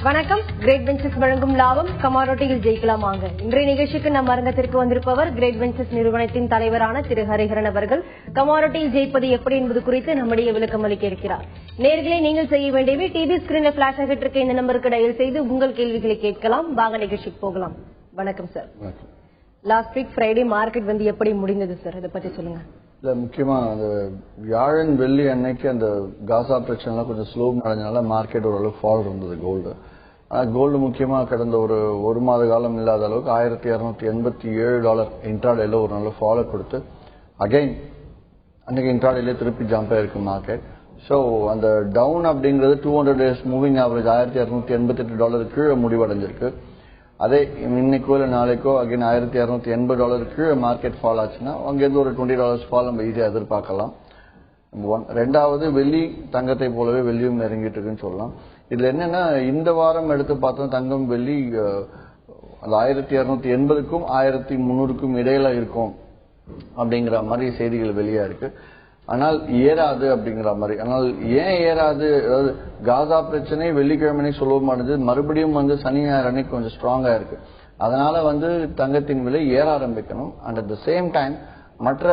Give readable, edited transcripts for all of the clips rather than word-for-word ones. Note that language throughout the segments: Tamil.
வணக்கம். கிரேட் வெஞ்சர்ஸ் வழங்கும் லாபம் கமாரோட்டியில் ஜெயிக்கலாம் வாங்க. இன்றைய நிகழ்ச்சிக்கு நம் அரங்கத்திற்கு வந்திருப்பவர் கிரேட் வெஞ்சர்ஸ் நிறுவனத்தின் தலைவரான திரு ஹரிஹரன் அவர்கள். கமாரோட்டியில் ஜெயிப்பது எப்படி என்பது குறித்து நம்முடைய விளக்கம் அளிக்க இருக்கிறார். நேர்களை நீங்கள் செய்ய வேண்டியவை டிவி ஸ்கிரீன்ல பிளாஷ் ஆகிட்டு இருக்க இந்த நம்பருக்கு டயல் செய்து உங்கள் கேள்விகளை கேட்கலாம். வாங்க நிகழ்ச்சிக்கு போகலாம். வணக்கம் sir. Last week Friday market வந்து எப்படி முடிந்தது சார், இதை பத்தி சொல்லுங்க. இல்ல முக்கியமா அந்த வியாழன் வெள்ளி அன்னைக்கு அந்த காசா பிரச்சனை கொஞ்சம் ஸ்லோ நடந்ததுனால மார்க்கெட் ஓரளவு ஃபால் இருந்தது கோல்டு. கோல்டு முக்கியமா கடந்த ஒரு மாத காலம் இல்லாத அளவுக்கு $1287 இன்ட்ராடேல ஒரு நல்ல ஃபாலோ கொடுத்து அகைன் அன்னைக்கு இன்ட்ராடேல திருப்பி ஜம்ப் ஆயிருக்கு மார்க்கெட். ஸோ அந்த டவுன் அப்படிங்கிறது 200 days மூவிங் ஆவரேஜ் $1288 கீழே முடிவடைஞ்சிருக்கு. அதே இன்னைக்கோ இல்லை நாளைக்கோ அகைன் $1280 கீழே மார்க்கெட் ஃபால் ஆச்சுன்னா அங்கேருந்து ஒரு $20 ஃபால் நம்ம ஈஸியாக எதிர்பார்க்கலாம். ரெண்டாவது வெள்ளி தங்கத்தை போலவே வெள்ளியும் நெருங்கிட்டு இருக்குன்னு சொல்லலாம். இதுல என்னன்னா இந்த வாரம் எடுத்து பார்த்தோம் தங்கம் வெள்ளி அது 1280க்கும் 1300க்கும் இடையில இருக்கும் அப்படிங்கிற மாதிரி செய்திகள் வெளியா இருக்கு. ஆனால் ஏறாது அப்படிங்கிற மாதிரி. ஆனால் ஏன் ஏறாது, அதாவது காசா பிரச்சனை வெள்ளிக்கிழமை சொல்ல மாட்டேங்குது, மறுபடியும் சனி ஞாயிறு அன்னைக்கு கொஞ்சம் ஸ்ட்ராங்கா இருக்கு. அதனால தங்கத்தின் விலை ஏற ஆரம்பிக்கணும். And at the same time மற்ற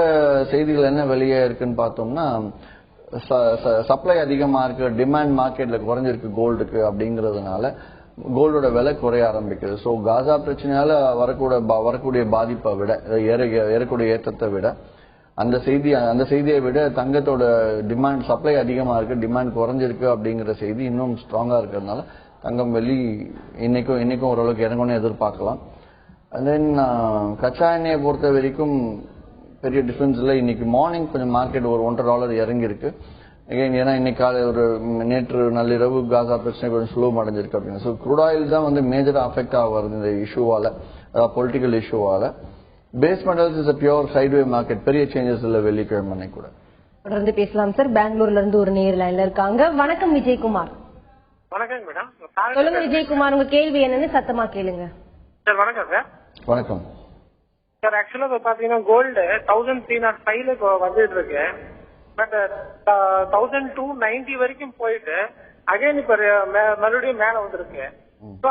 செய்திகள் என்ன வெளியே இருக்குன்னு பார்த்தோம்னா சப்ளை அதிகமா இருக்கு, டிமாண்ட் மார்க்கெட்ல குறைஞ்சிருக்கு கோல்டுக்கு அப்படிங்கறதுனால கோல்டோட விலை குறைய ஆரம்பிக்குது. ஸோ காசா பிரச்சனையால வரக்கூடிய பாதிப்பை விட ஏறக்கூடிய ஏற்றத்தை விட அந்த செய்தியை விட தங்கத்தோட டிமாண்ட் சப்ளை அதிகமா இருக்கு, டிமாண்ட் குறைஞ்சிருக்கு அப்படிங்கிற செய்தி இன்னும் ஸ்ட்ராங்கா இருக்கிறதுனால தங்கம் வெள்ளி இன்னைக்கும் ஓரளவுக்கு இறங்கணும்னு எதிர்பார்க்கலாம். அண்ட் தென் கச்சா எண்ணெயை பொறுத்த வரைக்கும் பெரிய டிஃபரன்ஸ் இல்லை. இன்னைக்கு மார்னிங் கொஞ்சம் மார்க்கெட் ஒரு $1 இறங்கி இருக்கு. ஏன்னா இன்னைக்கு காலை நேற்று நள்ளிரவு காசா பிரச்சனை கொஞ்சம் ஸ்லோ அடைஞ்சிருக்கு அப்படின்னு. ஸோ க்ரூட் ஆயில் தான் மேஜரா அஃபெக்ட் ஆகுது இந்த இஷ்யூவால, அதாவது பொலிட்டிக்கல் இஷ்யூவால. Base metals is a pure sideways market, பெரிய சேஞ்சஸ் இல்ல வெள்ளிக்கிழமை கூட. தொடர்ந்து பேசலாம் சார். பெங்களூர்ல இருந்து ஒரு நேர் லைன்ல இருக்காங்க. வணக்கம் விஜயகுமார். வணக்கம் மேடம். சொல்லுங்க விஜயகுமார், உங்க கேள்வி என்னன்னு சத்தமா கேளுங்க. சார் வணக்கம் சார். வணக்கம் சார். ஆக்சுவலா இப்ப பாத்தீங்கன்னா கோல்டு 1305 வந்துட்டு இருக்கு. பட் 1290 வரைக்கும் போயிட்டு அகைன் இப்ப மறுபடியும் மேல வந்திருக்கு.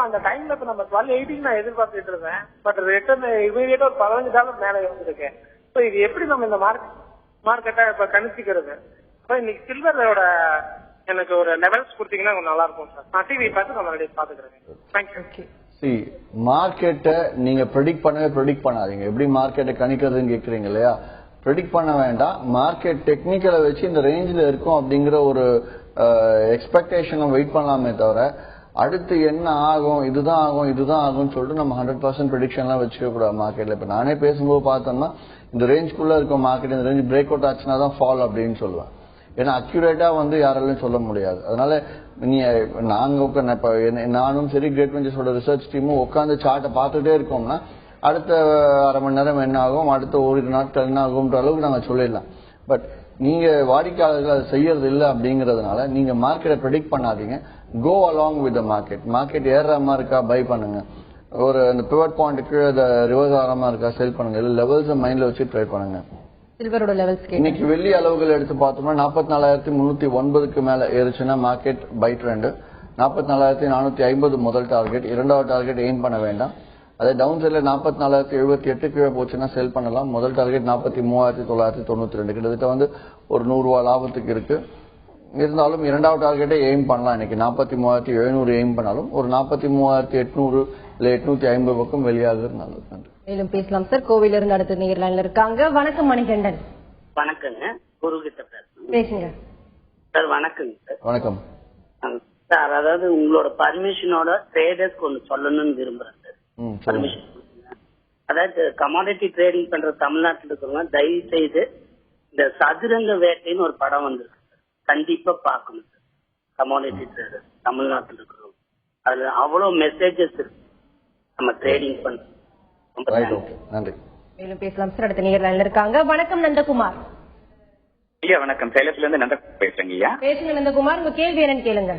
அந்த டைம்ல இப்ப நம்ம 1280 நான் எதிர்பார்த்துட்டு இருந்தேன். பட் ரிட்டர்ன் இமீடியட்டா ஒரு $15 மேல வந்திருக்கு. ஸோ இது எப்படி நம்ம இந்த மார்க்கெட்டை இப்ப கணிச்சிக்கிறது? இன்னைக்கு சில்வரோட எனக்கு ஒரு லெவல்ஸ் கொடுத்தீங்கன்னா நல்லா இருக்கும் சார். நான் டிவி பார்த்து நம்ம பாத்துக்கிறேன். தேங்க்யூ. மார்க்கெட்டை நீங்க ப்ரெடிக்ட் பண்ணாதீங்க. எப்படி மார்க்கெட்டை கணிக்கிறதுன்னு கேக்குறீங்க இல்லையா? ப்ரெடிக்ட் பண்ண வேண்டாம். மார்க்கெட் டெக்னிக்கலை வச்சு இந்த ரேஞ்சில் இருக்கும் அப்படிங்கிற ஒரு எக்ஸ்பெக்டேஷனை வெயிட் பண்ணலாமே தவிர அடுத்து என்ன ஆகும், இதுதான் ஆகும்னு சொல்லிட்டு நம்ம 100% ப்ரெடிக்ஷன்லாம் வச்சுக்க கூடாது மார்க்கெட்ல. இப்ப நானே பேசும்போது பார்த்தோம்னா இந்த ரேஞ்சுக்குள்ள இருக்கும் மார்க்கெட், இந்த ரேஞ்ச் பிரேக் அவுட் ஆச்சுன்னா தான் ஃபால் அப்படின்னு சொல்லுவேன். ஏன்னா அக்யூரேட்டா யாராலையும் சொல்ல முடியாது. அதனால நானும் சரி கிரேட் வெஞ்சர்ஸோட ரிசர்ச் டீமும் உட்காந்து சார்ட்டை பார்த்துட்டே இருக்கோம்னா அடுத்த அரை மணி நேரம் என்ன ஆகும், அடுத்த ஓரிரு நாட்கள் என்ன ஆகும்ன்ற அளவுக்கு நாங்க சொல்லிடலாம். பட் நீங்க வாடிக்கையாளர்கள் அதை செய்யறது இல்லை அப்படிங்கறதுனால நீங்க மார்க்கெட்டை ப்ரெடிக்ட் பண்ணாதீங்க. Go along with the market ஏறுற மாதிரி இருக்கா பை பண்ணுங்க, ஒரு அந்த பிவட் பாயிண்ட்டுக்கு ரிவர்ஸ் ஆகிற மாதிரி இருக்கா செல் பண்ணுங்க, இல்லை லெவல்ஸ் மைண்ட்ல வச்சு ட்ரை பண்ணுங்க. சில்வரோட லெவல்ஸ் இன்னைக்கு வெள்ளி அளவுகள் எடுத்து பார்த்தோம்னா 44,309க்கு மேல ஏறுச்சுன்னா மார்க்கெட் பை ட்ரெண்ட். 44,450 முதல் டார்கெட், இரண்டாவது டார்கெட் எய்ம் பண்ண வேண்டாம். அதே டவுன் சைட்ல 44,078 கீழே போச்சுன்னா செல் பண்ணலாம். முதல் டார்கெட் 43,992, கிட்டத்தட்ட ஒரு $100 லாபத்துக்கு இருக்கு. இருந்தாலும் இரண்டாவது டார்கெட்டை எய்ம் பண்ணலாம். இன்னைக்கு 43,700 எய்ம் பண்ணாலும் ஒரு 43,800 இல்ல 850 பக்கம் வெளியாகிறது நல்லது. நன்றி. மேலும் பேசலாம் சார். கோவில இருந்து அடுத்த நேர்ல இருக்காங்க. வணக்கம் மணிகண்டன். வணக்கங்க. குருகிட்ட பேசுங்க சார். வணக்கங்க சார். வணக்கம் சார். அதாவது உங்களோட பர்மிஷனோட ட்ரேடர்ஸ்க்கு ஒன்று சொல்லணும்னு விரும்புறேன் சார். பர்மிஷன். அதாவது கமாடிட்டி ட்ரேடிங் பண்ற தமிழ்நாட்டில் இருக்கிறவங்க தயவு செய்து இந்த சதுரங்க வேட்டைன்னு ஒரு படம் வந்திருக்கு சார், கண்டிப்பா பாக்கணும் சார். கமாடிட்டி ட்ரேடர் தமிழ்நாட்டில் இருக்கிறவங்க அதுல அவ்வளவு மெசேஜஸ் இருக்கு நம்ம ட்ரேடிங் பண்றோம். நன்றி. மேலும் பேசலாம் சார். அடுத்த நேர்ல இருக்காங்க. வணக்கம் நந்தகுமார். ஐயா வணக்கம். சேலத்துல இருந்து நந்தகுமார் பேசுறேங்க ஐயா. பேசுங்க நந்தகுமார், உங்க கேள்வி என்னன்னு கேளுங்க.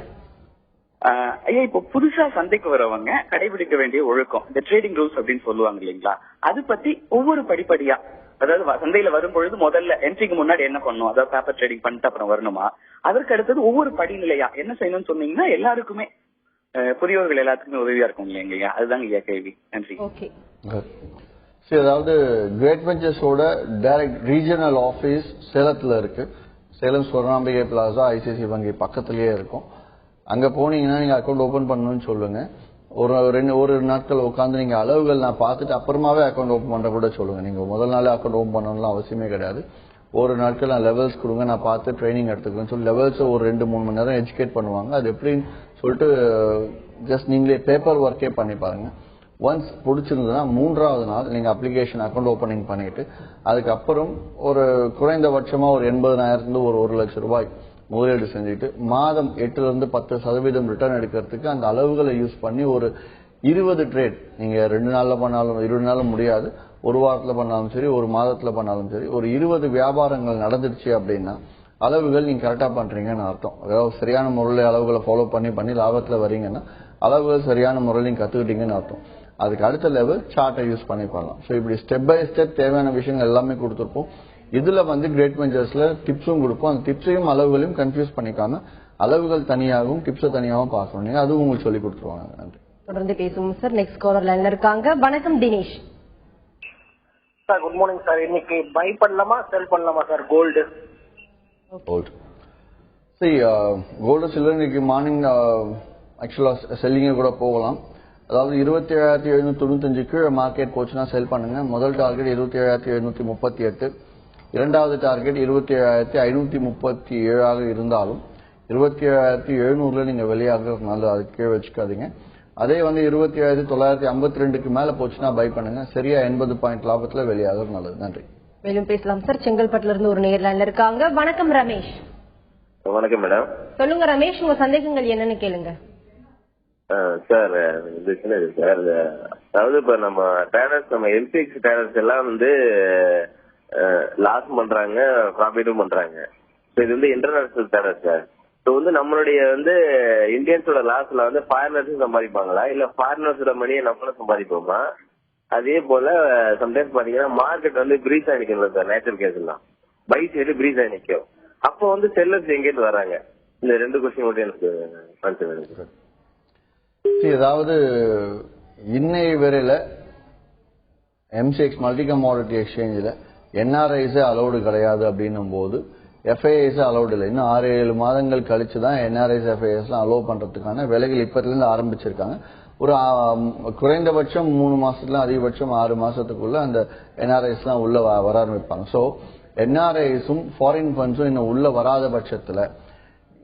ஐயா இப்போ புதுசா சந்தைக்கு வரவங்க கடைபிடிக்க வேண்டிய ஒழுக்கம், இந்த ட்ரேடிங் ரூல்ஸ் அப்படின்னு சொல்லுவாங்க இல்லைங்களா, அது பத்தி ஒவ்வொரு படிப்படியா, அதாவது சந்தையில வரும்பொழுது முதல்ல என்ட்ரிக்கு முன்னாடி என்ன பண்ணும், அதாவது பேப்பர் ட்ரேடிங் பண்ணிட்டு அப்புறம் வரணுமா, அதற்கு அடுத்தது ஒவ்வொரு படிநிலையா என்ன செய்யணும்னு சொன்னீங்கன்னா எல்லாருக்குமே புதியவர்கள் எல்லாத்துக்குமே உதவியா இருக்கும் இல்லைங்க, அதுதாங்க ஐயா கேள்வி. நன்றி. ஓகே, அதாவது கிரேட் வெஞ்சர்ஸோட டைரக்ட் ரீஜனல் ஆபீஸ் சேலத்துல இருக்கு. சேலம் ஸ்வர்ணாம்பிகை பிளாசா ஐசிஐசி வங்கி பக்கத்திலேயே இருக்கும். அங்க போனீங்கன்னா நீங்க அக்கௌண்ட் ஓபன் பண்ணணும்னு சொல்லுங்க. ஒரு நாட்கள் உட்காந்து நீங்க அளவுகள் நான் பார்த்துட்டு அப்புறமாவே அக்கௌண்ட் ஓபன் பண்ற கூட சொல்லுங்க. நீங்க முதல் நாளே அக்கௌண்ட் ஓபன் பண்ணணும்லாம் அவசியமே கிடையாது. ஒரு நாட்கள் நான் லெவல்ஸ் கொடுங்க, நான் பார்த்து ட்ரைனிங் எடுத்துக்கிறேன்னு சொல்லி லெவல்ஸ் ஒரு 2-3 மணி நேரம் எஜுகேட் பண்ணுவாங்க. அது எப்படின்னு சொல்லிட்டு ஜஸ்ட் நீங்களே பேப்பர் ஒர்க்கே பண்ணி பாருங்க. ஒன்ஸ் பிடிச்சிருந்ததுன்னா 3வது நாள் நீங்க அப்ளிகேஷன் அக்கௌண்ட் ஓபனிங் பண்ணிட்டு அதுக்கப்புறம் ஒரு குறைந்தபட்சமா ஒரு 80,000 ஒரு 1 லட்சம் ரூபாய் முதலீடு செஞ்சுட்டு மாதம் 8-10% ரிட்டர்ன் எடுக்கிறதுக்கு அந்த அளவுகளை யூஸ் பண்ணி ஒரு 20 ட்ரேட் நீங்க 2 நாள்ல பண்ணாலும் 20 நாளும் முடியாது, ஒரு வாரத்துல பண்ணாலும் சரி, ஒரு மாதத்துல பண்ணாலும் சரி, ஒரு 20 வியாபாரங்கள் நடந்துருச்சு அப்படின்னா அளவுகள் நீங்க கரெக்டா பண்றீங்கன்னு அர்த்தம். அதாவது சரியான முறையில் அளவுகளை ஃபாலோ பண்ணி லாபத்துல வரீங்கன்னா அளவுகள் சரியான முறையில் நீங்க கத்துக்கிட்டீங்கன்னு அர்த்தம். அதுக்கு அடுத்த லெவல் சார்ட்டை யூஸ் பண்ணி பண்ணலாம். ஸோ இப்படி ஸ்டெப் பை ஸ்டெப் தேவையான விஷயங்கள் எல்லாமே கொடுத்துருப்போம். இதுல கிரேட் வெஞ்சர்ஸ்ல டிப்ஸும் கொடுப்போம். அந்த டிப்ஸையும் அளவுகளையும் கன்ஃபியூஸ் பண்ணிக்காம அளவுகள் தனியாகவும் டிப்ஸை தனியாகவும் பார்க்கணும். நீங்க அதுவும் உங்களுக்கு சொல்லி கொடுத்துருவாங்க. நன்றி. தொடர்ந்து பேசுவோம் சார். நெக்ஸ்ட் காலர் லைன்ல இருக்காங்க. வணக்கம் Dinesh sir. Good morning sir. இன்னைக்கு பை பண்ணலாமா செல் பண்ணலாமா சார் கோல்டு? கோல்டு சில்வர் இன்னைக்கு மார்னிங் ஆக்சுவலா செல்லிங்க கூட போகலாம். அதாவது 27,795 கீழே மார்க்கெட் போச்சுன்னா செல் பண்ணுங்க. முதல் டார்கெட் 27,738, இரண்டாவது டார்கெட் 27,537 இருந்தாலும் 27,700 நீங்க வெளியாகிறதுனால அது கீழே வச்சுக்காதீங்க. அதே 27,952 மேல போச்சுன்னா பை பண்ணுங்க. சரியா 80 பாயிண்ட் லாபத்துல வெளியாகிறது நல்லது. நன்றி. மேலும் பேசலாம் சார். செங்கல்பட்டுல இருந்து ஒரு நேர்ல இருக்காங்க. வணக்கம் ரமேஷ். வணக்கம் மேடம். சொல்லுங்க ரமேஷ், உங்க சந்தேகங்கள் என்னன்னு கேளுங்க. சார் சார், அதாவது இப்ப நம்ம டேரர்ஸ், நம்ம எல்பிஎக்ஸ் டேரர்ஸ் எல்லாம் லாஸ் பண்றாங்க, ப்ராஃபிட்டும் பண்றாங்க. இது இன்டர்நேஷனல் டேரர்ஸ் சார். நம்மளுடைய இந்தியன்ஸோட லாஸ்ல ஃபாரினர்ஸும் சம்பாதிப்பாங்களா, இல்ல ஃபாரினர்ஸோட மணியை நம்மளும் சம்பாதிப்போமா? அதே போல சம்டைம்ஸ் பாத்தீங்கன்னா மார்க்கெட் பிரீஸ் ஆகி நிக்கல சார். நேச்சுரல் கேஸ் எல்லாம் பை சைடு பிரீஸ் ஆகி நிக்கும். அப்போ செல்லர்ஸ் எங்கேட்டு வராங்க? இந்த 2 கொஸ்டின் மட்டும் எனக்கு ஆன்சர் வேணும் சார். அதாவது இன்னைய வரையில எம்சிஎக்ஸ் மல்டி கமாடிட்டி எக்ஸ்சேஞ்சில் என்ஆர்ஐஸ் அலௌடு கிடையாது அப்படின்னும் போது எஃப்ஐஎஸ் அலௌடு இல்லை. இன்னும் 6-7 மாதங்கள் கழிச்சு தான் என்ஆர்ஐஸ் எஃப்ஐஎஸ்லாம் அலோவ் பண்றதுக்கான வேலைகள் இப்பத்திலிருந்து ஆரம்பிச்சிருக்காங்க. ஒரு குறைந்தபட்சம் 3 மாசத்துல அதிகபட்சம் 6 மாசத்துக்குள்ள அந்த என்ஆர்ஐஸ்லாம் உள்ள வர ஆரம்பிப்பாங்க. ஸோ என்ஆர்ஐஸும் ஃபாரின் ஃபண்ட்ஸும் இன்னும் உள்ள வராத பட்சத்துல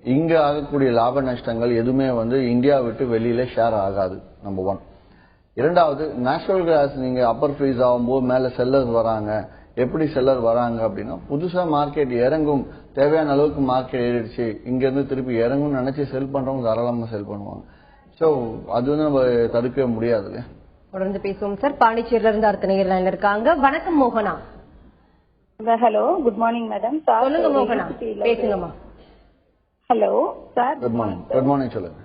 இங்க ஆகக்கூடிய லாப நஷ்டங்கள் எதுவுமே இந்தியா விட்டு வெளியில ஷேர் ஆகாது. நம்பர் 1. இரண்டாவது, நேச்சுரல் கேஸ் நீங்க அப்பர் ஃப்ரீஸ் ஆகும்போது மேல செல்லர் வராங்க. எப்படி செல்லர் வராங்க அப்படின்னா, புதுசா மார்க்கெட் இறங்கும், தேவையான அளவுக்கு மார்க்கெட் ஏறிடுச்சு, இங்க இருந்து திருப்பி இறங்கும்னு நினைச்சு செல் பண்றவங்க தாராளமா செல் பண்ணுவாங்க. சோ அது நம்ம தடுக்கவே முடியாது. தொடர்ந்து பேசுவோம் சார். பாண்டிச்சேரியில இருந்து அடுத்த நேர்ல இருக்காங்க. வணக்கம் மோகனா. Hello, good morning madam. சொல்லுங்க மோகனா, பேசுங்கம்மா. Hello sir. Good morning. Good morning, சொல்லுங்க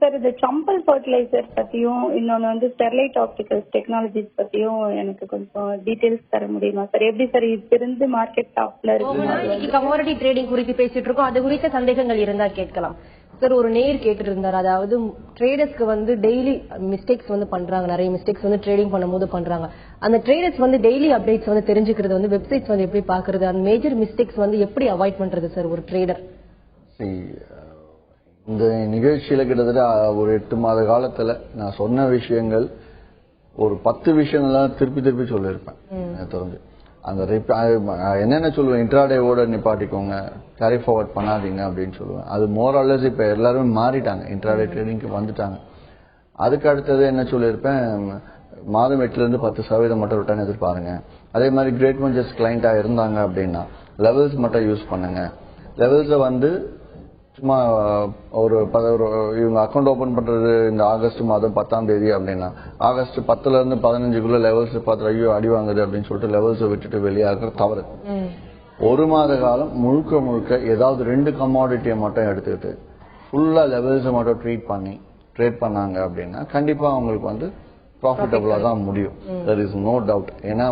சார். இந்த சம்பல் ஃபர்டிலைசர் பத்தியும் இன்னொன்னு ஸ்டெர்லைட் ஆப்டிகல்ஸ் டெக்னாலஜிஸ் பத்தியும் எனக்கு கொஞ்சம் டீடைல்ஸ் தர முடியுமா சார்? எப்படி சார் இருந்து மார்க்கெட் டாப்ல இருக்கு? கமோடிட்டி ட்ரேடிங் குறித்து பேசிட்டு இருக்கோம். அது குறித்த சந்தேகங்கள் இருந்தா கேட்கலாம் சார். ஒரு நேர் கேட்டு இருந்தார், அதாவது ட்ரேடர்ஸ்க்கு டெய்லி மிஸ்டேக்ஸ் பண்றாங்க, நிறைய மிஸ்டேக்ஸ் ட்ரேடிங் பண்ணும்போது பண்றாங்க. அந்த ட்ரேடர்ஸ் டெய்லி அப்டேட்ஸ் தெரிஞ்சுக்கிறது, வெப்சைட்ஸ் எப்படி பாக்குறது, அந்த மேஜர் மிஸ்டேக்ஸ் எப்படி அவாய்ட் பண்றது சார் ஒரு ட்ரேடர்? இந்த நிகழ்ச்சியில கிட்டத்தட்ட ஒரு 8 மாத காலத்துல நான் சொன்ன விஷயங்கள் ஒரு 10 விஷயங்கள்லாம் திருப்பி சொல்லியிருப்பேன். தொடர்ந்து அந்த என்னென்ன சொல்லுவேன், இன்ட்ராடேவோட நிப்பாட்டிக்கோங்க, கேரி ஃபார்வர்ட் பண்ணாதீங்க அப்படின்னு சொல்லுவேன். அது மோரல்லஸ் இப்ப எல்லாருமே மாறிட்டாங்க, இன்ட்ராடே ட்ரேடிங்க்கு வந்துட்டாங்க. அதுக்கு அடுத்தது என்ன சொல்லியிருப்பேன், மாதம் 8-10% மட்டும் ரிட்டர்ன் எதிர்பாருங்க. அதே மாதிரி கிரேட் வெஞ்சர்ஸ் கிளைண்டா இருந்தாங்க அப்படின்னா லெவல்ஸ் மட்டும் யூஸ் பண்ணுங்க. லெவல்ஸை சும்மா ஒரு இவங்க அக்கௌண்ட் ஓபன் பண்றது இந்த ஆகஸ்ட் மாதம் 10ஆம் தேதி அப்படின்னா ஆகஸ்ட் 10ல இருந்து 15க்குள்ள லெவல்ஸ் பார்த்து ஐயோ அடி வாங்குது அப்படின்னு சொல்லிட்டு லெவல்ஸை விட்டுட்டு வெளியாகிற தவறு. 1 மாத காலம் முழுக்க ஏதாவது 2 கமாடிட்டியை மட்டும் எடுத்துக்கிட்டு ஃபுல்லா லெவல்ஸை மட்டும் ட்ரேட் பண்ணாங்க அப்படின்னா கண்டிப்பா அவங்களுக்கு ப்ராஃபிட்டபிளா தான் முடியும். There is no doubt. ஏன்னா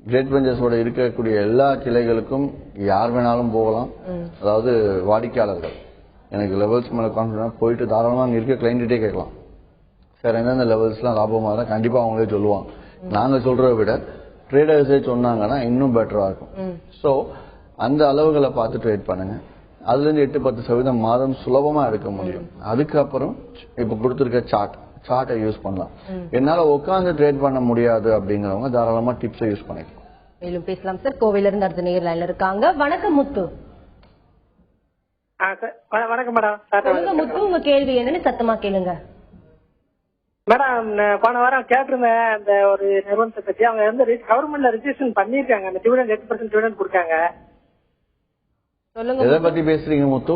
கிரேட் வெஞ்சர்ஸோட இருக்கக்கூடிய எல்லா கிளைகளுக்கும் யார் வேணாலும் போகலாம். அதாவது வாடிக்கையாளர்கள் எனக்கு லெவல்ஸ் மேல கான்ஃபிடன்ஸ் போயிட்டு தாராளமா அங்க இருக்க கிளைண்ட்டே கேட்கலாம். சார் எந்தெந்த லெவல்ஸ்லாம் லாபமா தான் கண்டிப்பா அவங்களே சொல்லுவாங்க. நாங்க சொல்றதை விட ட்ரேடர்ஸே சொன்னாங்கன்னா இன்னும் பெட்டரா இருக்கும். சோ அந்த அளவுகளை பார்த்து ட்ரேட் பண்ணுங்க. அதுல இருந்து 8-10% மாதம் சுலபமா எடுக்க முடியும். அதுக்கப்புறம் இப்ப கொடுத்திருக்க சார்ட்டை யூஸ் பண்ணலாம். என்னால உட்கார்ந்து ட்ரேட் பண்ண முடியாது அப்படிங்கிறவங்க தாராளமா டிப்ஸை யூஸ் பண்ணிக்கலாம். மேலும் பேசலாம் சார். கோவையில இருந்து அடுத்த நேர் லைன்ல இருக்காங்க. வணக்கம் முத்து. வணக்கம் மேடம். சொல்லுங்க முத்து, உங்க கேள்வி என்னன்னு சத்தமா கேளுங்க. மேடம் போன வாரம் கேட்டிருந்தேன் அந்த ஒரு நிறுவனத்தை பத்தி. அவங்க வந்து கவர்மெண்ட்ல ரிஜிஸ்ட்ரேஷன் பண்ணிருக்காங்க. அந்த டிவிடெண்ட் 8% டிவிடெண்ட் கொடுக்காங்க. சொல்லுங்க. எதை பத்தி பேசுறீங்க முத்து?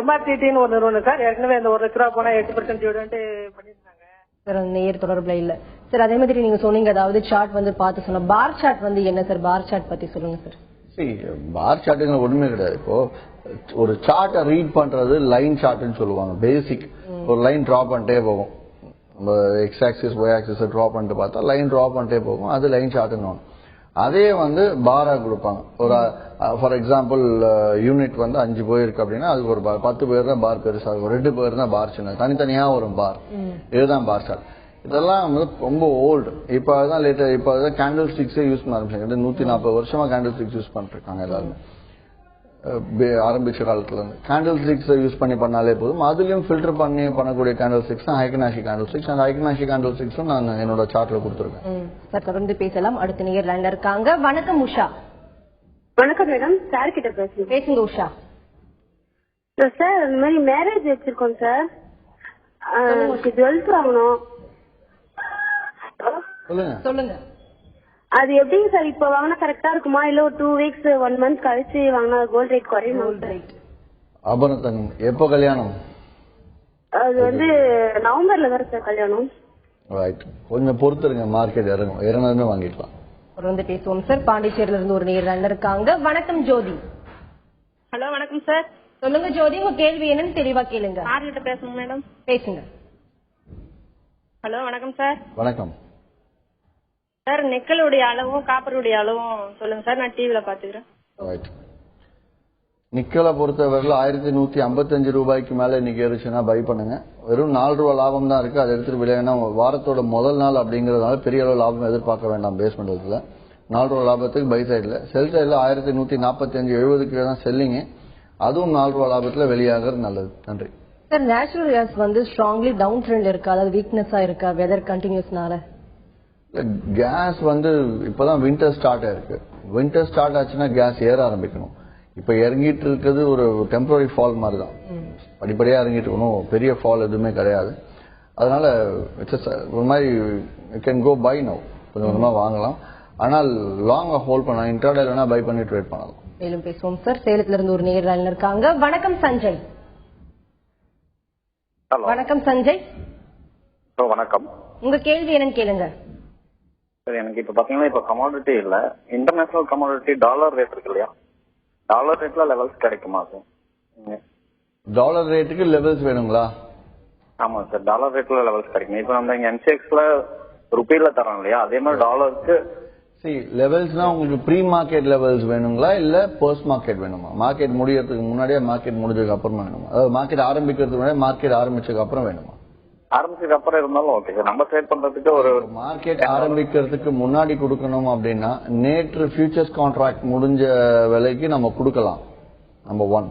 எம்ஆர்டிடின்னு ஒரு நிறுவனம் சார். ஏற்கனவே அந்த 1 லட்ச ரூபா போனா 8% டிவிடெண்ட் பண்ணிருக்காங்க சார். நேர் தொடர்புல இல்ல சார். அதே மாதிரி நீங்க சொன்னீங்க, அதாவது சார்ட் வந்து பார்த்து சொன்ன பார் சார்ட் வந்து என்ன சார்? பார் சார்ட் பத்தி சொல்லுங்க சார். பார் சார்ட்டுங்கிற ஒண்ணுமே கிடையாது. இப்போ ஒரு சார்ட்டை ரீட் பண்றது லைன் சார்ட்னு சொல்லுவாங்க. பேசிக் ஒரு லைன் டிரா பண்ணிட்டே போகும். X axis Y axis draw பண்ணிட்டு பார்த்தா லைன் டிரா பண்ணிட்டே போகும். அது லைன் சார்ட்னு. அதே வந்து பாரா கொடுப்பாங்க. ஒரு ஃபார் எக்ஸாம்பிள் யூனிட் வந்து 5 போயிருக்கு அப்படின்னா அதுக்கு ஒரு பார். 10 பேர் தான் பார் பெருசா இருக்கும், 2 பேர் தான் பார் சின்ன, தனித்தனியா ஒரு பார். இதுதான் பார் சார்ட். இதெல்லாம் வந்து ரொம்ப ஓல்டு. இப்ப அதுதான் லேட்டர். இப்ப அதுதான் கேண்டில் ஸ்டிக்ஸே யூஸ் பண்ண ஆரம்பிச்சாங்க. 140 வருஷமா கேண்டில் ஸ்டிக்ஸ் யூஸ் பண்ணிட்டு இருக்காங்க எல்லாருமே. ஆரம்பிச்ச காலத்துல இருந்து கேண்டில் ஸ்டிக்ஸ் யூஸ் பண்ணாலே போதும். அதுலயும் ஃபில்டர் பண்ணக்கூடிய கேண்டில் ஸ்டிக்ஸ் தான் ஹைகனாஷி கேண்டில் ஸ்டிக்ஸ். அந்த ஹைகனாஷி கேண்டில் ஸ்டிக்ஸும் நான் என்னோட சார்ட்ல கொடுத்துருக்கேன். சார் தொடர்ந்து பேசலாம். அடுத்த நேர் லைன்ல இருக்காங்க. வணக்கம் உஷா. வணக்கம் மேடம். சார் கிட்ட பேசுங்க உஷா. சார் இந்த மாதிரி மேரேஜ் வச்சிருக்கோம் சார். ஜுவல்ஸ் வாங்கணும். சொல்லுங்க. அது எப்படிங்க சார்? இப்ப வாங்கினா கரெக்டா இருக்குமா, இல்ல ஒரு 2 வீக்ஸ் 1 மந்த் கழிச்சு வாங்கினா கோல்ட் ரேட் குறையுமா? ஆபரணம் எப்போ கல்யாணம்? அது வந்து நவம்பர்ல தான் சார் கல்யாணம். ரைட். கொஞ்சம் பொறுத்துருங்க, மார்க்கெட் இறங்கும். இறங்கினதுமே வாங்கிக்கலாம். தொடர்ந்து பேசுவோம் சார். பாண்டிச்சேரியில இருந்து ஒரு நேர் லைன்ல இருக்காங்க. வணக்கம் ஜோதி. ஹலோ வணக்கம் சார். சொல்லுங்க ஜோதி, உங்க கேள்வி என்னன்னு தெளிவா கேளுங்க. யார்கிட்ட பேசணும் மேடம்? பேசுங்க. ஹலோ வணக்கம் சார். வணக்கம் சார். நெக்கலுடைய அளவும் காப்பருடைய அளவும் சொல்லுங்க சார். நான் டிவில பாத்துக்கிறேன். ரைட். நிக்கலை பொறுத்தவரையில் 1155 ரூபாய்க்கு மேல இன்னைக்கு ஏறிச்சுன்னா பை பண்ணுங்க. வெறும் 4 ரூபா லாபம் தான் இருக்கு. அதை எடுத்துட்டு விளையாடினா வாரத்தோட முதல் நாள் அப்படிங்கறதுனால பெரிய அளவு லாபம் எதிர்பார்க்க வேண்டாம். பேஸ்மெண்ட் இதுல 4 ரூபா லாபத்துக்கு பை சைட்ல. செல் சைட்ல 1145-70 கீழே தான் செல்லிங்க. அதுவும் 4 ரூபா லாபத்துல வெளியாகிறது நல்லது. நன்றி சார். நேச்சுரல் கேஸ் வந்து ஸ்ட்ராங்லி டவுன் ட்ரெண்ட் இருக்கா, அதாவது வீக்னஸா இருக்கா வெதர் கண்டினியூஸ்னால? கேஸ் வந்து இப்பதான் வின்டர் ஸ்டார்ட் ஆயிருக்கு. வின்டர் ஸ்டார்ட் ஆச்சுன்னா கேஸ் ஏற ஆரம்பிக்கணும். இப்ப இறங்கிட்டு இருக்கிறது ஒரு டெம்பரரி ஃபால் மாதிரி தான். படிப்படியா இறங்கிட்டு இருக்கணும். பெரிய ஃபால் எதுவுமே கிடையாது. அதனால ஒரு மாதிரி கேன் கோ பை நவ். கொஞ்சம் கொஞ்சமா வாங்கலாம். ஆனால் லாங்கா ஹோல்ட் பண்ணலாம். இன்ட்ராடேல வேணா பை பண்ணி ட்ரேட் பண்ணலாம். மேலும் பேசுவோம் சார். சேலத்துல இருந்து ஒரு நேர் லைன்ல இருக்காங்க. வணக்கம் சஞ்சய். வணக்கம் சஞ்சய். வணக்கம். உங்க கேள்வி என்னன்னு கேளுங்க. சரி, எனக்கு இப்ப பாத்தீங்கன்னா இப்ப கமாடிட்டி இல்ல, இன்டர்நேஷனல் கமாடிட்டி டாலர் ரேட் இருக்கு இல்லையா? டாலர் ரேட்ல லெவல்ஸ் கிடைக்குமா சார்? டாலர் ரேட்டுக்கு லெவல்ஸ் வேணுங்களா? ஆமா சார், டாலர் ரேட்ல லெவல்ஸ் கிடைக்கும். இப்ப நம்ம இங்க என்சிஎக்ஸ்ல ருபீல தரோம் இல்லையா, அதே மாதிரி டாலருக்கு லெவல்ஸ்னா உங்களுக்கு ப்ரீ மார்க்கெட் லெவல்ஸ் வேணுங்களா இல்ல போஸ்ட் மார்க்கெட் வேணுமா? மார்க்கெட் முடியறதுக்கு முன்னாடியே, மார்க்கெட் முடிஞ்சதுக்கு அப்புறமா வேணுமா? அதாவது மார்க்கெட் ஆரம்பிக்கிறதுக்கு முன்னாடி, மார்க்கெட் ஆரம்பிச்சதுக்கு அப்புறம் வேணுமா? ஆரம்பிச்சதுக்கு அப்புறம் இருந்தாலும் ஓகே சார். நம்ம ட்ரேட் பண்றதுக்கு ஒரு மார்க்கெட் ஆரம்பிக்கிறதுக்கு முன்னாடி கொடுக்கணும் அப்படின்னா நேற்று ஃபியூச்சர்ஸ் கான்ட்ராக்ட் முடிஞ்ச விலைக்கு நம்ம கொடுக்கலாம். நம்பர் 1.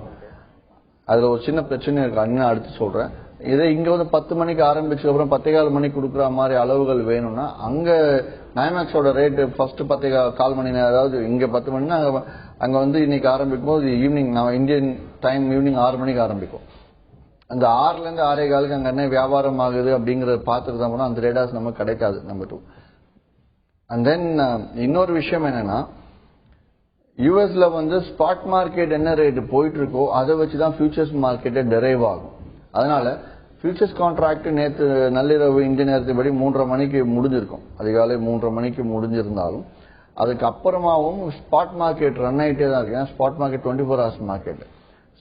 அதுல ஒரு சின்ன பிரச்சனை இருக்கு, அண்ணன் அடுத்து சொல்றேன். இதே இங்க வந்து 10 மணிக்கு ஆரம்பிச்சதுக்கு அப்புறம் 10:15 மணிக்கு கொடுக்குற மாதிரி அளவுகள் வேணும்னா அங்க நைமேக்ஸோட ரேட் ஃபர்ஸ்ட் 10:15 மணி நேரம், அதாவது இங்க 10 மணினா அங்க வந்து இன்னைக்கு ஆரம்பிக்கும் போது ஈவினிங், நம்ம இந்தியன் டைம் ஈவினிங் 6 மணிக்கு ஆரம்பிக்கும். அந்த 6ல இருந்து 6:15 அங்க என்ன வியாபாரம் ஆகுது அப்படிங்கறத பார்த்துட்டு தான் போனா அந்த ரேடாஸ் நமக்கு கிடைக்காது. நம்பர் 2. அண்ட் தென் இன்னொரு விஷயம் என்னன்னா, யூஎஸ்ல வந்து ஸ்பாட் மார்க்கெட் என்ன ரேட் போயிட்டு இருக்கோ அதை வச்சுதான் ஃபியூச்சர்ஸ் மார்க்கெட்டை டெரைவ் ஆகும். அதனால ஃபியூச்சர்ஸ் கான்ட்ராக்ட் நேற்று நள்ளிரவு இந்திய நேரத்தின்படி 3:30 மணிக்கு முடிஞ்சிருக்கும். அதிகாலை 3:30 மணிக்கு முடிஞ்சிருந்தாலும் அதுக்கு அப்புறமாவும் ஸ்பாட் மார்க்கெட் ரன் ஆயிட்டே தான் இருக்கு. Spot market 24 hours market.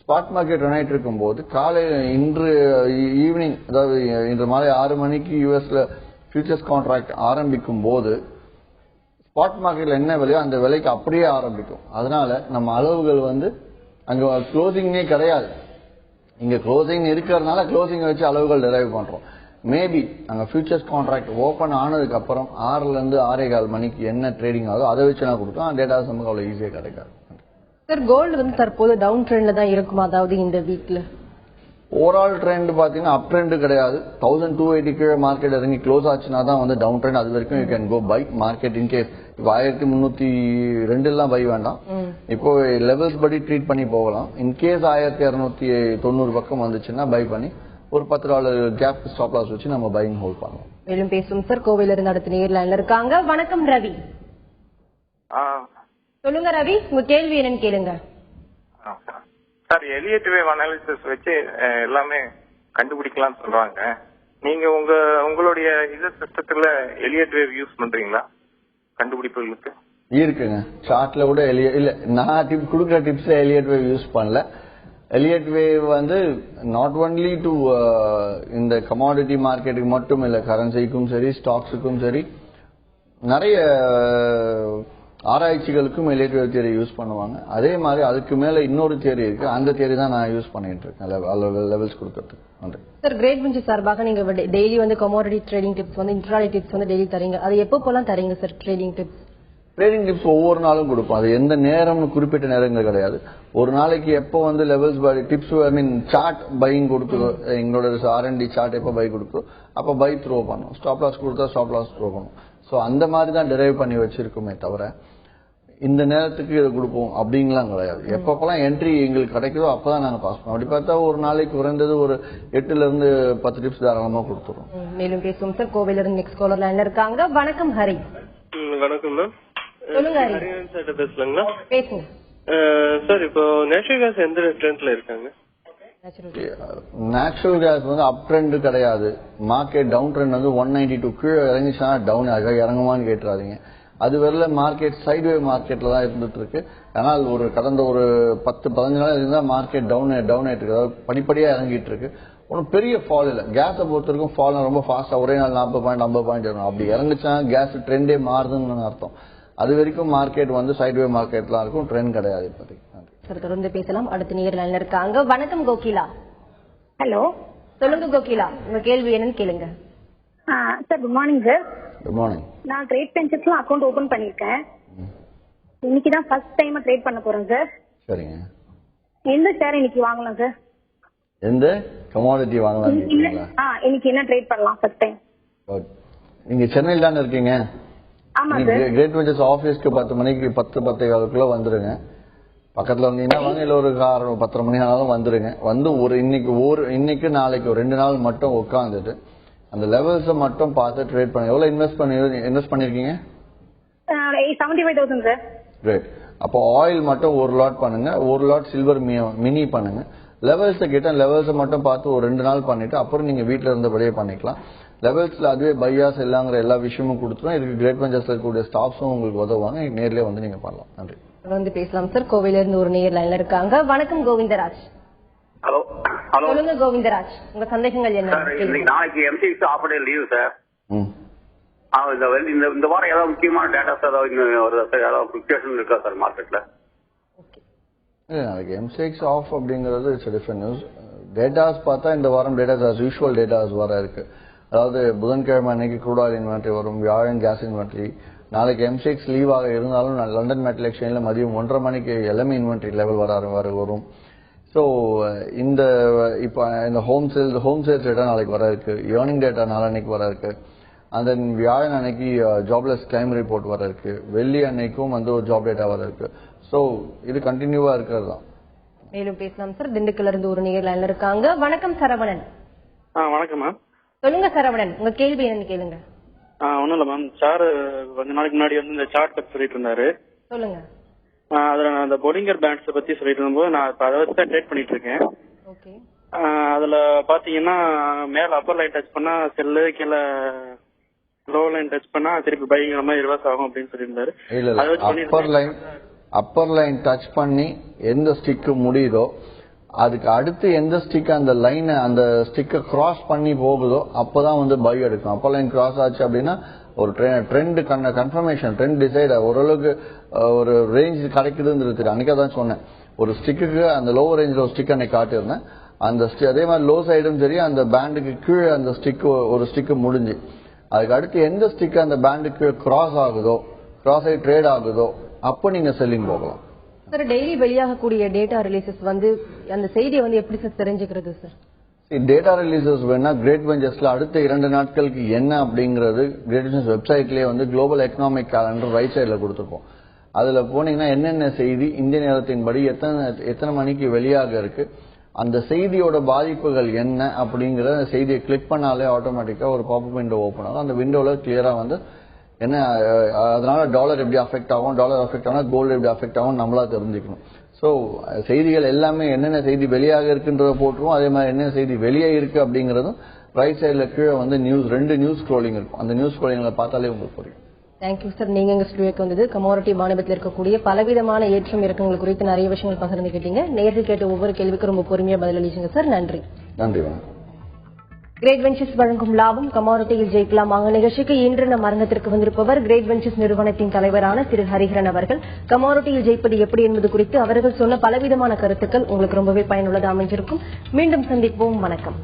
Spot market run ஆயிட்டு இருக்கும் போது காலையில் இன்று ஈவினிங், அதாவது இன்று மாலை 6 மணிக்கு யூஎஸ்ல ஃபியூச்சர்ஸ் கான்ட்ராக்ட் ஆரம்பிக்கும் போது ஸ்பாட் மார்க்கெட்ல என்ன விலையோ அந்த விலைக்கு அப்படியே ஆரம்பிக்கும். அதனால நம்ம அளவுகள் வந்து அங்க க்ளோசிங்கே கிடையாது. இங்க க்ளோசிங் இருக்கிறதுனால க்ளோசிங் வச்சு அளவுகள் டெரைவ் பண்றோம். மேபி அங்க ஃபியூச்சர்ஸ் கான்ட்ராக்ட் ஓபன் ஆனதுக்கு அப்புறம் 6ல இருந்து 6:15 மணிக்கு என்ன ட்ரேடிங் ஆகுதோ அதை வச்சு நான் கொடுத்தோம். டேட்டாஸ் நமக்கு அவ்வளவு ஈஸியா கிடைக்காது. சார் கோல்டு வந்து தற்போது டவுன் ட்ரெண்ட்ல தான் இருக்குமா? அதாவது இந்த வீக்ல ஓவரால் ட்ரெண்ட் பாத்தீங்கன்னா அப் ட்ரெண்ட் கிடையாது. 1280 கீழே மார்க்கெட் இறங்கி க்ளோஸ் ஆச்சுன்னா தான் வந்து டவுன் ட்ரெண்ட். அது வரைக்கும் you can go by market in case இப்போ 1302 எல்லாம் பை வேண்டாம். இப்போ லெவல்ஸ் படி ட்ரீட் பண்ணி போகலாம். இன்கேஸ் 1290 பக்கம் வந்துச்சுன்னா பை பண்ணி ஒரு $10 கேப் ஸ்டாப் லாஸ் வச்சு நம்ம பையிங் ஹோல்ட் பண்ணலாம். மேலும் பேசும் சார் கோவையில இருந்து அடுத்த நேர்ல இருக்காங்க. வணக்கம் ரவி. சொல்லுங்க ரவி, உங்க கேள்வி என்னன்னு கேளுங்க. சார் எலியட் வேவ் அனாலிசிஸ் வச்சு எல்லாமே கண்டுபிடிக்கலாம்னு சொல்றாங்க. நீங்க உங்களுடைய இது சிஸ்டத்துல எலியட் வேவ் யூஸ் பண்றீங்களா கண்டுபிடிப்புகளுக்கு? இருக்குங்க. சார்ட்ல கூட இல்ல நான் கொடுக்குற டிப்ஸ்ல எலியட் வேவ் யூஸ் பண்ணல. எலியட் வேவ் வந்து நாட் ஒன்லி டு இந்த கமாடிட்டி மார்க்கெட்டுக்கு மட்டும் இல்ல, கரன்சிக்கும் சரி ஸ்டாக்ஸுக்கும் சரி நிறைய ஆராய்ச்சிகளுக்கும் எலியட் வேவ் தியரி யூஸ் பண்ணுவாங்க. அதே மாதிரி அதுக்கு மேல இன்னொரு தியரி இருக்கு. அந்த தியரி தான் நான் யூஸ் பண்ணிட்டு இருக்கேன் லெவல்ஸ் கொடுக்கறதுக்கு. சார் கிரேட் வெஞ்சர் சார்பாக நீங்க டெய்லி வந்து கமாடிட்டி ட்ரேடிங் டிப்ஸ் வந்து இன்ட்ராடே டிப்ஸ் வந்து டெய்லி தரீங்க. அது எப்போ போலாம் தரீங்க sir trading tips? Trading tips ஒவ்வொரு நாளும் கொடுப்போம். அது எந்த நேரம்னு குறிப்பிட்ட நேரங்கள் கிடையாது. ஒரு நாளைக்கு எப்போ வந்து லெவல்ஸ் டிப்ஸ் சார்ட் பையிங் கொடுக்குறோம், எங்களோட R&D சார்ட் எப்போ பை கொடுக்குறோம் அப்போ பை த்ரோ பண்ணும். ஸ்டாப் லாஸ் கொடுத்தா ஸ்டாப் லாஸ் த்ரோ பண்ணும். ஸோ அந்த மாதிரி தான் டிரைவ் பண்ணி வச்சிருக்குமே தவிர இந்த நேரத்துக்கு இதை கொடுப்போம் அப்படிங்கலாம் கிடையாது. எப்பப்பெல்லாம் என்ட்ரி எங்களுக்கு கிடைக்குதோ அப்பதான் நாங்க பாஸ் பண்ணுவோம். அப்படி பார்த்தா ஒரு நாளைக்கு குறைந்தது ஒரு 8ல இருந்து 10 டிப்ஸ் தாராளமா கொடுத்துருவோம். மேலும் பேசுவோம் சார். கோவையில இருந்து நெக்ஸ்ட் காலர் லைன்ல இருக்காங்க. வணக்கம் ஹரி. வணக்கம் மேம். சொல்லுங்க ஹரி. பேசலாங்களா? பேசுங்க சார். இப்போ நேச்சுரல் கேஸ் எந்த ட்ரெண்ட்ல இருக்காங்க? நேச்சுரல் கேஸ் வந்து அப் ட்ரெண்ட் கிடையாது. மார்க்கெட் டவுன் ட்ரெண்ட் வந்து 192 கீழே இறங்கிச்சுன்னா டவுன் ஆக இறங்குமான்னு கேட்டுறாதீங்க. அது வரல மார்க்கெட் சைட்வே மார்க்கெட்ல தான் இருந்துட்டு இருக்கு. ஆனால் ஒரு கடந்த ஒரு 10-15 நாள் இருந்தா மார்க்கெட் டவுன் ஆயிட்டு இருக்கு. அதாவது படிப்படியா இறங்கிட்டு இருக்கு. ஒன்றும் பெரிய ஃபால் இல்லை. கேஸை பொறுத்த வரைக்கும் ஃபால் ரொம்ப ஃபாஸ்டா ஒரே நாள் 40 பாயிண்ட் 50 பாயிண்ட் இருக்கும். அப்படி இறங்குச்சுன்னா கேஸ் ட்ரெண்டே மாறுதுன்னு அர்த்தம். அது வரைக்கும் மார்க்கெட் வந்து சைட்வே மார்க்கெட்லாம் இருக்கும். ட்ரெண்ட் கிடையாது இப்போதைக்கு. சார் தொடர்ந்து பேசலாம். அடுத்த நேர் லைன்ல இருக்காங்க. வணக்கம் கோகிலா. ஹலோ சொல்லுங்க கோகிலா, உங்க கேள்வி என்னன்னு கேளுங்க. Sir good morning sir. Good morning. நான் ட்ரேட் பென்சஸ்ல அக்கௌண்ட் ஓபன் பண்ணிருக்கேன். இன்னைக்கு தான் ஃபர்ஸ்ட் டைம் ட்ரேட் பண்ண போறேன் சார். சரிங்க. எந்த ஷேர் இன்னைக்கு வாங்கலாம் சார்? எந்த கமாடிட்டி வாங்கலாம்? இன்னைக்கு என்ன ட்ரேட் பண்ணலாம் ஃபர்ஸ்ட் டைம்? நீங்க சென்னையில் தானே இருக்கீங்க? ஆமா சார். கிரேட் வெஞ்சர்ஸ் ஆபீஸ்க்கு 10 மணிக்கு 10:10 வந்துருங்க. பக்கத்துல வந்தீங்கன்னா வாங்க, இல்ல ஒரு 10:30 மணி ஆனாலும் வந்துருங்க. வந்து இன்னைக்கு நாளைக்கு ஒரு 2 நாள் மட்டும் உட்காந்துட்டு அந்த லெவல்ஸ் மட்டும் பார்த்து ட்ரேட் பண்ணுங்க. எவ்வளவு இன்வெஸ்ட் பண்ணிருக்கீங்க? 75,000 சார். கிரேட். அப்போ ஆயில் மட்டும் ஒரு லாட் பண்ணுங்க, ஒரு லாட் சில்வர் மினி பண்ணுங்க. லெவல்ஸ் கிட்ட லெவல்ஸ் மட்டும் பார்த்து ஒரு 2 நாள் பண்ணிட்டு அப்புறம் நீங்க வீட்டுல இருந்தபடியே பண்ணிக்கலாம். லெவல்ஸ்ல அதுவே பையாஸ் எல்லாங்கிற எல்லா விஷயமும் கொடுத்துரும். இதுக்கு கிரேட் வெஞ்சர்ஸ்ல இருக்கக்கூடிய ஸ்டாஃப்ஸும் உங்களுக்கு உதவுவாங்க. நேர்லயே வந்து நீங்க பண்ணலாம். நன்றி. வந்து பேசலாம் சார். கோவையில இருந்து ஒரு நேர் லைன்ல இருக்காங்க. வணக்கம் கோவிந்தராஜ். ஹலோ. சொல்லுங்க கோவிந்தராஜ், உங்க சந்தேகங்கள் என்ன? நாளைக்கு MCX off day leave sir. இந்த வாரம் ஏதாவது முக்கியமான டேட்டாஸ் ஏதாவது ஃபிக்சேஷன் இருக்கா சார் மார்க்கெட்ல? நாளைக்கு MCX ஆஃப் அப்படிங்கிறது இட்ஸ் டிஃபரண்ட் நியூஸ். டேட்டாஸ் பார்த்தா இந்த வாரம் டேட்டாஸ் ஆஸ் யூஷுவல் டேட்டாஸ் வர இருக்கு. அதாவது புதன்கிழமை அன்னைக்கு க்ரூட் ஆயில் இன்வென்ட்ரி வரும், வியாழன் கேஸ் இன்வென்ட்ரி. நாளைக்கு MCX லீவாக இருந்தாலும் லண்டன் மெட்டல் எக்ஸ்சேஞ்சில் மதியம் 1:30 மணிக்கு LME இன்வென்ட்ரி லெவல் வரும். ஸோ இப்போ இந்த ஹோம் சேல்ஸ் டேட்டா நாளைக்கு வர இருக்கு. ஏர்னிங் டேட்டா நாளைக்கு வர இருக்கு. அண்ட் தென் வியாழன் அன்னைக்கு ஜாப்லெஸ் கிளைம் ரிப்போர்ட் வர இருக்கு. வெள்ளி அன்னைக்கும் வந்து ஒரு ஜாப் டேட்டா வர இருக்கு. ஸோ இது கண்டினியூவா இருக்கிறது தான். மேலும் பேசலாம் சார். திண்டுக்கல்ல இருந்து ஒரு நேர் லைன்ல இருக்காங்க. வணக்கம் சரவணன். வணக்கம் மேம். சொல்லுங்க சரவணன், உங்க கேள்வி என்னன்னு கேளுங்க. ஒன்னும் இல்ல மேம். சார் கொஞ்ச நாளைக்கு முன்னாடி வந்து இந்த சார்ட் பத்தி சொல்லிட்டு இருந்தாரு. சொல்லுங்க. அதுல நான் அந்த போலிங்கர் பேண்ட்ஸ் பத்தி சொல்லிட்டு இருந்தபோது நான் இப்ப அதை வச்சு தான் ட்ரேட் பண்ணிட்டு இருக்கேன். அதுல பாத்தீங்கன்னா மேல அப்பர் லைன் டச் பண்ணா செல்லு, கீழே லோ லைன் டச் பண்ணா திருப்பி பைங்கிற மாதிரி ரிவர்ஸ் ஆகும் அப்படின்னு சொல்லியிருந்தாரு. அப்பர் லைன் டச் பண்ணி எந்த ஸ்டிக் முடியுதோ அதுக்கு அடுத்து எந்த ஸ்டிக் அந்த லைனை அந்த ஸ்டிக்கை கிராஸ் பண்ணி போகுதோ அப்பதான் வந்து பை எடுக்கும். அப்பர் லைன் கிராஸ் ஆச்சு அப்படின்னா ஒரு ட்ரெண்ட் கன்ஃபர்மேஷன், ட்ரெண்ட் டிசைட் ஓரளவுக்கு ஒரு ரேஞ்ச் கிடைக்குதுன்னு அன்னைக்கு தான் சொன்னேன். ஒரு ஸ்டிக்கு அந்த லோவர் ரேஞ்சில் ஒரு ஸ்டிக் அன்னைக்கு காட்டியிருந்தேன். அதே மாதிரி லோ சைடும் சரி, அந்த பேண்டுக்கு கீழே அந்த ஒரு ஸ்டிக் முடிஞ்சு அதுக்கு அடுத்து எந்த ஸ்டிக் அந்த பேண்டுக்கு கிராஸ் ஆகுதோ, கிராஸ் ஆகி ட்ரேட் ஆகுதோ, அப்போ நீங்க செல்லிங் போகலாம். சார் டெய்லி வெளியாகக்கூடிய டேட்டா ரிலீசஸ் அந்த செய்தியை எப்படி சார் தெரிஞ்சுக்கிறது சார்? டேட்டா ரிலீசஸ் வேணா கிரேட் வெஞ்சர்ஸ்ல அடுத்த 2 நாட்களுக்கு என்ன அப்படிங்கிறது கிரேட் வெஞ்சர்ஸ் வெப்சைட்லயே குளோபல் எக்கனாமிக் கேலண்டர் ரைட் சைட்ல கொடுத்துருப்போம். அதுல போனீங்கன்னா என்னென்ன செய்தி இந்திய நேரத்தின்படி எத்தனை மணிக்கு வெளியாக இருக்கு, அந்த செய்தியோட பாதிப்புகள் என்ன அப்படிங்கிற செய்தியை கிளிக் பண்ணாலே ஆட்டோமேட்டிக்கா ஒரு பாப்அப் விண்டோ ஓபன் ஆகும். அந்த விண்டோல கிளியரா என்ன அதனால டாலர் எப்படி அஃபெக்ட் ஆகும், டாலர் அஃபெக்ட் ஆகும், கோல்டு எப்படி அஃபெக்ட் ஆகும் நம்மளா தெரிஞ்சுக்கணும். சோ செய்திகள் எல்லாமே என்னென்ன செய்தி வெளியாக இருக்குன்றத போட்டுருவோம். அதே மாதிரி என்ன செய்தி வெளியே இருக்கு அப்படிங்கறதும் ரைட் சைட்ல கீழே நியூஸ் 2 நியூஸ் ஸ்க்ரோலிங் இருக்கும். அந்த நியூஸ் ஸ்க்ரோலிங்ல பார்த்தாலே உங்களுக்கு புரியும். Thank you sir. நீங்க எங்க ஸ்டுடியோக்கு வந்தது கமோடிட்டி வாணிபத்தில் இருக்கக்கூடிய பலவிதமான ஏற்றம் இறக்கங்கள் குறித்து நிறைய விஷயங்கள் பகிர்ந்துக்கிட்டீங்க. நேரில் கேட்ட ஒவ்வொரு கேள்விக்கும் ரொம்ப பொறுமையா பதிலளிச்சீங்க சார். நன்றி. நன்றி. கிரேட் வெஞ்சர்ஸ் வழங்கும் லாபம் கமாடிட்டியில் ஜெயிக்கலாம் வாங்க நிகழ்ச்சிக்கு இன்று நம் அரங்கத்திற்கு வந்திருப்பவர் கிரேட் வெஞ்சர்ஸ் நிறுவனத்தின் தலைவரான திரு ஹரிஹரன் அவர்கள். கமாடிட்டியில் ஜெயிப்பது எப்படி என்பது குறித்து அவர்கள் சொன்ன பலவிதமான கருத்துக்கள் உங்களுக்கு ரொம்பவே பயனுள்ளதாக அமைஞ்சிருக்கும். மீண்டும் சந்திப்போம். வணக்கம்.